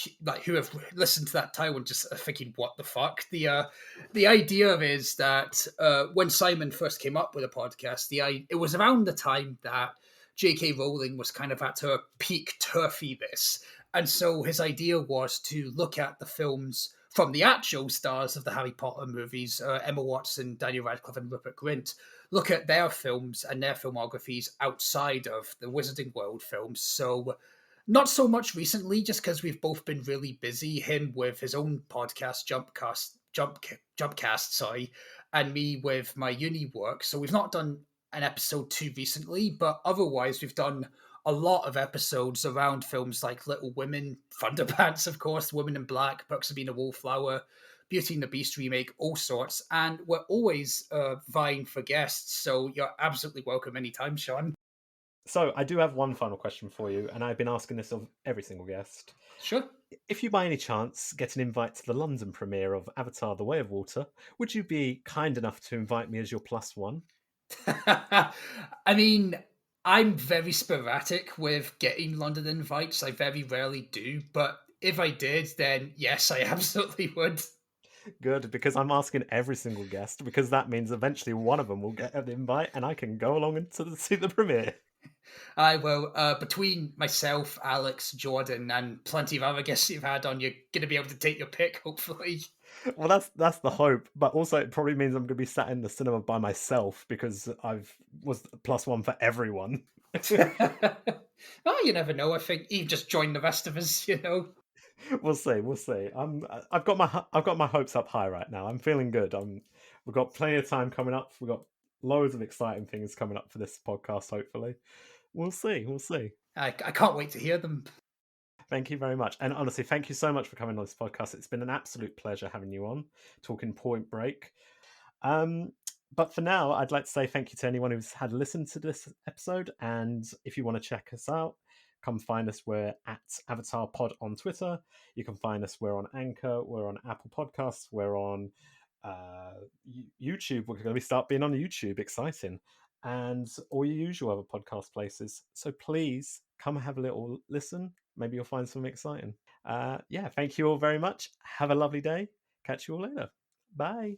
who have listened to that title and just are thinking, "What the fuck?" The idea is that when Simon first came up with a podcast, it was around the time that J.K. Rowling was kind of at her peak turfiness, and so his idea was to look at the films from the actual stars of the Harry Potter movies, Emma Watson, Daniel Radcliffe, and Rupert Grint. Look at their films and their filmographies outside of the Wizarding World films. So not so much recently, just because we've both been really busy. Him with his own podcast, Jumpcast, sorry, and me with my uni work. So we've not done an episode too recently, but otherwise we've done a lot of episodes around films like Little Women, Thunderpants, of course, Women in Black, Perks of Being a Wallflower, Beauty and the Beast remake, all sorts. And we're always vying for guests, so you're absolutely welcome anytime, Sean. So, I do have one final question for you, and I've been asking this of every single guest. Sure. If you by any chance get an invite to the London premiere of Avatar The Way of Water, would you be kind enough to invite me as your plus one? I mean, I'm very sporadic with getting London invites. I very rarely do, but if I did, then yes, I absolutely would. Good, because I'm asking every single guest, because that means eventually one of them will get an invite and I can go along and see the premiere. I will. Between myself, Alex, Jordan, and plenty of other guests you've had on, you're going to be able to take your pick, hopefully. Well, that's the hope, but also it probably means I'm going to be sat in the cinema by myself because I've was plus one for everyone. Oh, you never know. I think you just join the rest of us. We'll see. We'll see. I've got my hopes up high right now. I'm feeling good. We've got plenty of time coming up. We've got loads of exciting things coming up for this podcast. Hopefully, we'll see. We'll see. I can't wait to hear them. Thank you very much. And honestly, thank you so much for coming on this podcast. It's been an absolute pleasure having you on, talking Point Break. Um, but for now, I'd like to say thank you to anyone who's had a listen to this episode. And if you want to check us out, come find us. We're at Avatar Pod on Twitter. You can find us. We're on Anchor. We're on Apple Podcasts. We're on YouTube. We're going to start being on YouTube. Exciting. And all your usual other podcast places. So please come have a little listen. Maybe you'll find something exciting. Yeah, thank you all very much. Have a lovely day. Catch you all later. Bye.